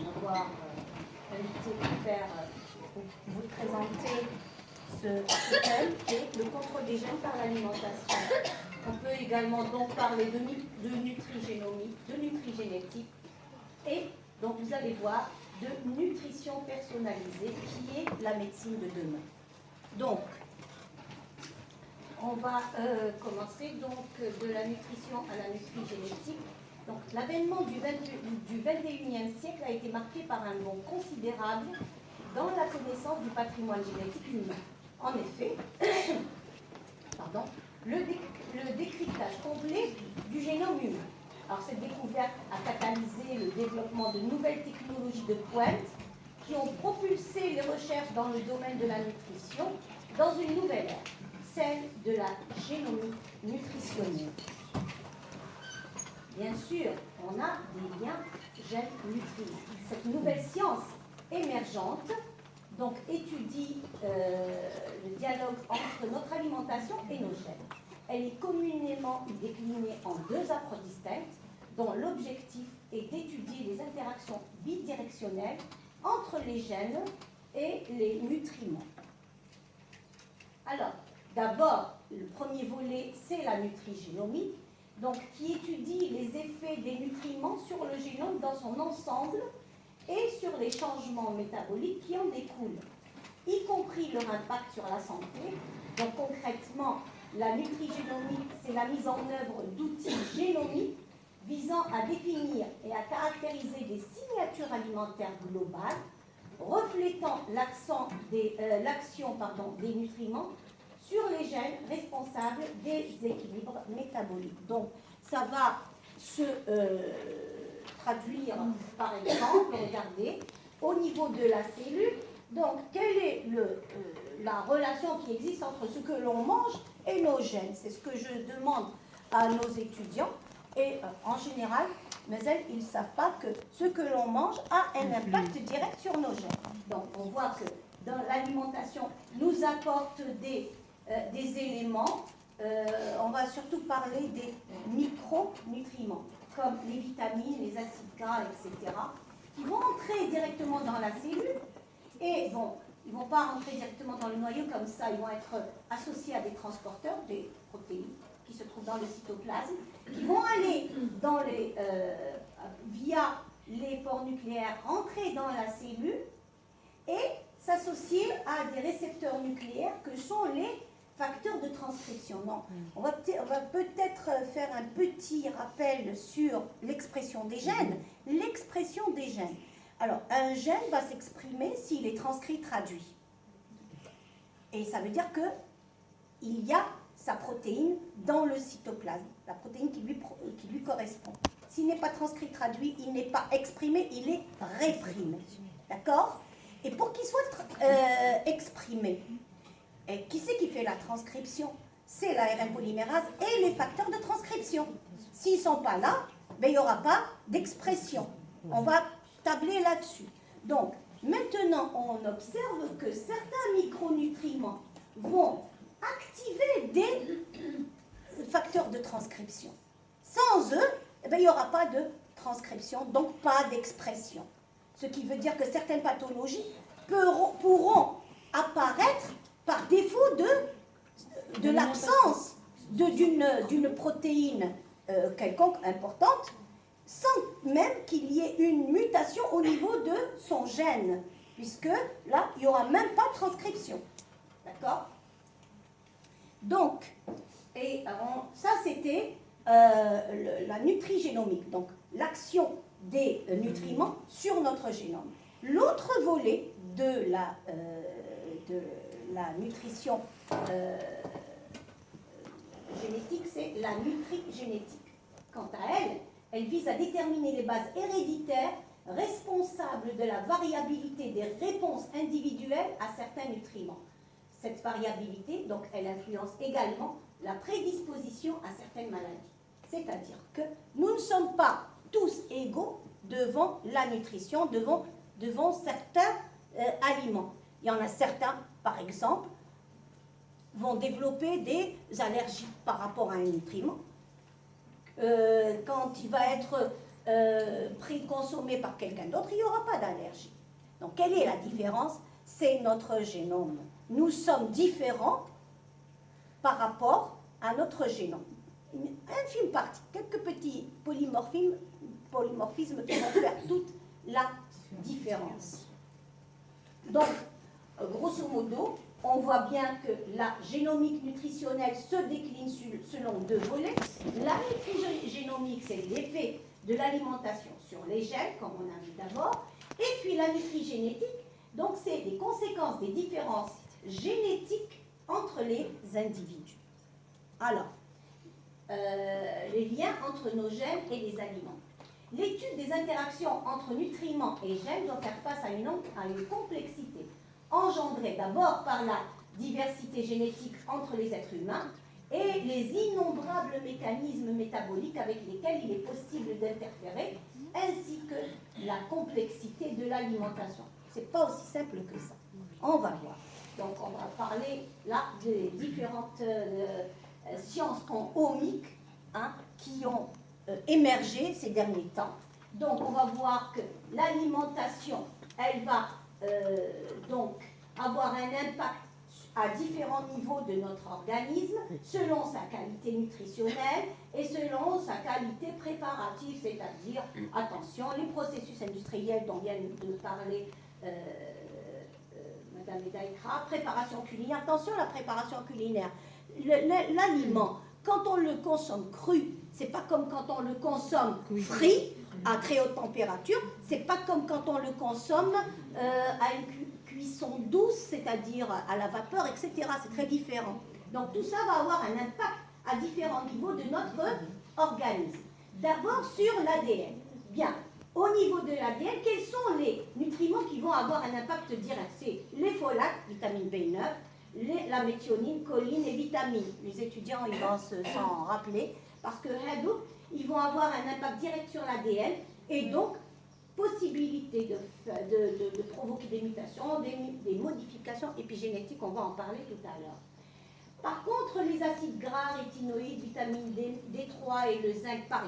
m'avoir invité pour vous présenter ce thème qui est le contrôle des gènes par l'alimentation. On peut également donc parler de nutrigénomie, de nutrigénétique et donc vous allez voir de nutrition personnalisée qui est la médecine de demain. Donc, on va commencer donc de la nutrition à la nutrigénétique. Donc, l'avènement du 21e siècle a été marqué par un bond considérable dans la connaissance du patrimoine génétique humain. En effet, le décryptage complet du génome humain. Alors, cette découverte a catalysé le développement de nouvelles technologies de pointe qui ont propulsé les recherches dans le domaine de la nutrition dans une nouvelle ère, celle de la génomie nutritionnelle. Bien sûr, on a des liens gènes-nutriments. Cette nouvelle science émergente donc, étudie le dialogue entre notre alimentation et nos gènes. Elle est communément déclinée en deux approches distinctes, dont l'objectif est d'étudier les interactions bidirectionnelles entre les gènes et les nutriments. Alors, d'abord, le premier volet, c'est la nutrigénomie, donc qui étudie les effets des nutriments sur le génome dans son ensemble et sur les changements métaboliques qui en découlent, y compris leur impact sur la santé. Donc concrètement, la nutrigénomie, c'est la mise en œuvre d'outils génomiques visant à définir et à caractériser des signatures alimentaires globales, reflétant l'action des nutriments sur les gènes responsables des équilibres métaboliques. Donc, ça va se traduire, par exemple, regardez, au niveau de la cellule. Donc, quelle est la relation qui existe entre ce que l'on mange et nos gènes? C'est ce que je demande à nos étudiants. Et en général, mais ils ne savent pas que ce que l'on mange a un impact direct sur nos gènes. Donc, on voit que dans l'alimentation, nous apporte des éléments. On va surtout parler des micronutriments, comme les vitamines, les acides gras, etc., qui vont entrer directement dans la cellule. Et bon, ils ne vont pas rentrer directement dans le noyau comme ça, ils vont être associés à des transporteurs, des protéines, qui se trouvent dans le cytoplasme, qui vont aller via les pores nucléaires, rentrer dans la cellule et s'associer à des récepteurs nucléaires que sont les facteurs de transcription. Non, on va peut-être faire un petit rappel sur l'expression des gènes. L'expression des gènes. Alors, un gène va s'exprimer s'il est transcrit, traduit. Et ça veut dire qu'il y a sa protéine dans le cytoplasme, la protéine qui lui correspond. S'il n'est pas transcrit, traduit, il n'est pas exprimé, il est réprimé. D'accord? Et pour qu'il soit exprimé, et qui c'est qui fait la transcription? C'est l'ARN polymérase et les facteurs de transcription. S'ils ne sont pas là, ben, il n'y aura pas d'expression. On va tabler là-dessus. Donc, maintenant, on observe que certains micronutriments vont activer des facteurs de transcription. Sans eux, eh bien, il n'y aura pas de transcription, donc pas d'expression. Ce qui veut dire que certaines pathologies pourront apparaître par défaut de l'absence d'une protéine quelconque importante, sans même qu'il y ait une mutation au niveau de son gène, puisque là, il n'y aura même pas de transcription. D'accord? Donc, ça c'était la nutrigénomique, donc l'action des nutriments sur notre génome. L'autre volet de la nutrition génétique, c'est la nutrigénétique. Quant à elle, elle vise à déterminer les bases héréditaires responsables de la variabilité des réponses individuelles à certains nutriments. Cette variabilité, donc, elle influence également la prédisposition à certaines maladies. C'est-à-dire que nous ne sommes pas tous égaux devant la nutrition, devant certains aliments. Il y en a certains, par exemple, vont développer des allergies par rapport à un nutriment. Quand il va être pris, consommé par quelqu'un d'autre, il n'y aura pas d'allergie. Donc, quelle est la différence? C'est notre génome. Nous sommes différents par rapport à notre génome. Une infime partie, quelques petits polymorphismes qui vont faire toute la différence. Donc, grosso modo, on voit bien que la génomique nutritionnelle se décline selon deux volets. La nutri-génomique, c'est l'effet de l'alimentation sur les gènes, comme on a vu d'abord, et puis la nutri-génétique, donc c'est les conséquences des différences génétiques entre les individus. Alors, les liens entre nos gènes et les aliments. L'étude des interactions entre nutriments et gènes doit faire face à une complexité engendrée d'abord par la diversité génétique entre les êtres humains et les innombrables mécanismes métaboliques avec lesquels il est possible d'interférer, ainsi que la complexité de l'alimentation. C'est pas aussi simple que ça. On va voir. Donc on va parler là des différentes sciences en omique qui ont émergé ces derniers temps. Donc on va voir que l'alimentation, elle va donc avoir un impact à différents niveaux de notre organisme, selon sa qualité nutritionnelle et selon sa qualité préparative, c'est-à-dire, attention, les processus industriels dont vient de parler Madame Edaïkra, préparation culinaire. Attention à la préparation culinaire. L'aliment, quand on le consomme cru, c'est pas comme quand on le consomme frit, à très haute température, c'est pas comme quand on le consomme à une cuisson douce, c'est-à-dire à la vapeur, etc. C'est très différent. Donc tout ça va avoir un impact à différents niveaux de notre organisme. D'abord sur l'ADN. Bien, au niveau de l'ADN, quels sont les nutriments qui vont avoir un impact direct? C'est les folates, vitamine B9, la méthionine, choline et vitamines. Les étudiants, ils vont s'en rappeler, parce que ils vont avoir un impact direct sur l'ADN, et donc possibilité de provoquer des mutations, des modifications épigénétiques, on va en parler tout à l'heure. Par contre, les acides gras, rétinoïdes, vitamine D3 et le zinc, par exemple,